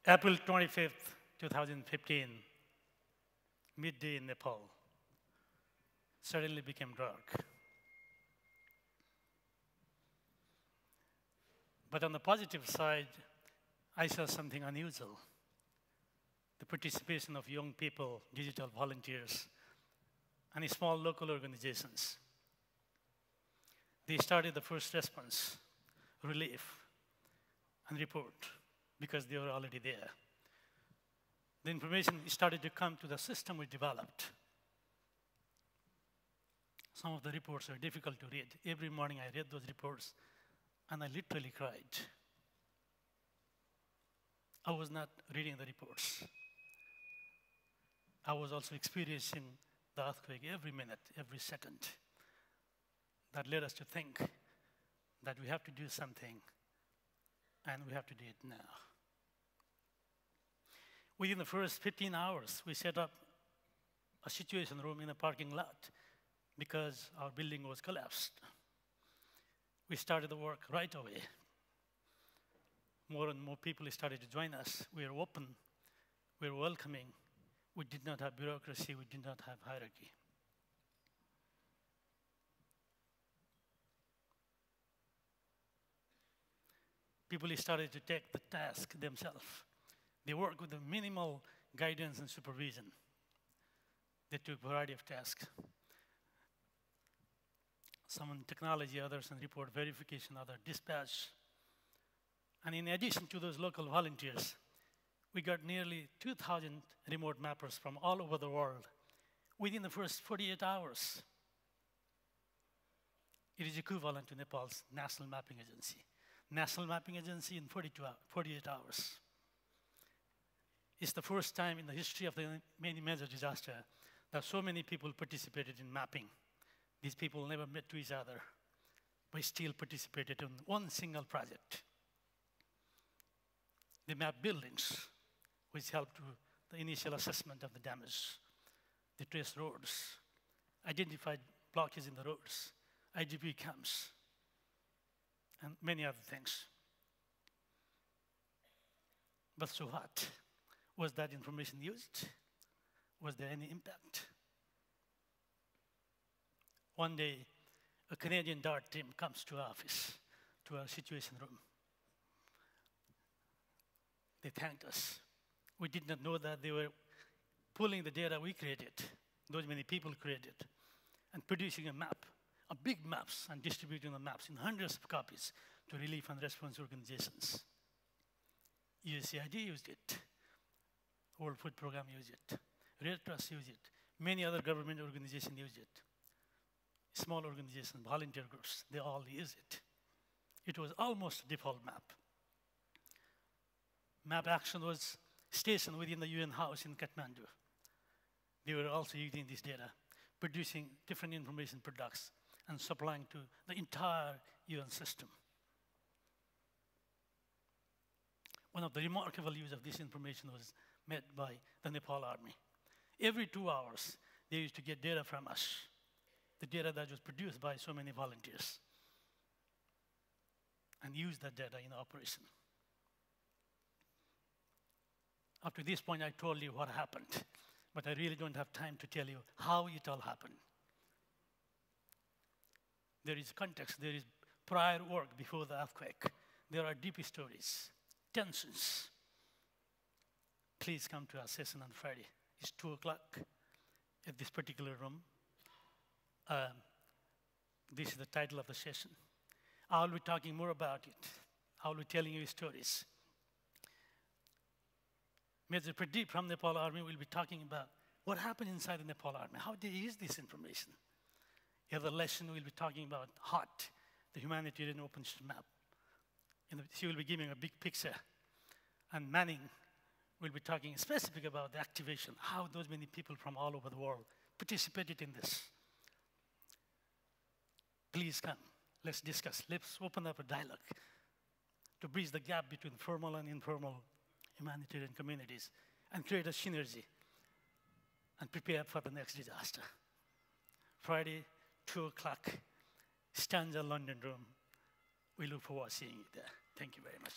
April 25th, 2015, midday in Nepal, suddenly became dark. But on the positive side, I saw something unusual. The participation of young people, digital volunteers, and small local organizations. They started the first response, relief, and report, because they were already there. The information started to come to the system we developed. Some of the reports are difficult to read. Every morning I read those reports, and I literally cried. I was not reading the reports. I was also experiencing the earthquake every minute, every second. That led us to think that we have to do something, and we have to do it now. Within the first 15 hours, we set up a situation room in a parking lot because our building was collapsed. We started the work right away. More and more people started to join us. We were open, we were welcoming. We did not have bureaucracy, we did not have hierarchy. People started to take the task themselves. They worked with the minimal guidance and supervision. They took a variety of tasks. Some in technology, others in report verification, others dispatch. And in addition to those local volunteers, we got nearly 2,000 remote mappers from all over the world within the first 48 hours. It is equivalent to Nepal's National Mapping Agency. National Mapping Agency in 48 hours. It's the first time in the history of the many major disaster that so many people participated in mapping. These people never met to each other, but still participated in one single project. They mapped buildings, which helped to the initial assessment of the damage. They traced roads, identified blockages in the roads, IDP camps, and many other things. But so what? Was that information used? Was there any impact? One day, a Canadian DART team comes to our office, to our situation room. They thanked us. We did not know that they were pulling the data we created, those many people created, and producing a map, a big maps, and distributing the maps in hundreds of copies to relief and response organizations. USAID used it. World Food Program used it. Red Cross used it. Many other government organizations used it. Small organizations, volunteer groups, they all use it. It was almost a default map. Map Action was stationed within the UN house in Kathmandu. They were also using this data, producing different information products and supplying to the entire UN system. One of the remarkable use of this information was made by the Nepal army. Every 2 hours, they used to get data from us, the data that was produced by so many volunteers, and use that data in operation. Up to this point, I told you what happened, but I really don't have time to tell you how it all happened. There is context, there is prior work before the earthquake. There are deep stories, tensions. Please come to our session on Friday. It's 2 o'clock at this particular room. This is the title of the session. I'll be talking more about it. I'll be telling you stories. Major Pradeep from Nepal Army will be talking about what happened inside the Nepal Army, how they use this information. The other lesson will be talking about HOT, the humanitarian OpenStreetMap. She will be giving a big picture. And Manning will be talking specific about the activation, how those many people from all over the world participated in this. Please come, let's discuss. Let's open up a dialogue to bridge the gap between formal and informal humanitarian communities and create a synergy and prepare for the next disaster. Friday, 2 o'clock, Stanza London room. We look forward to seeing you there. Thank you very much.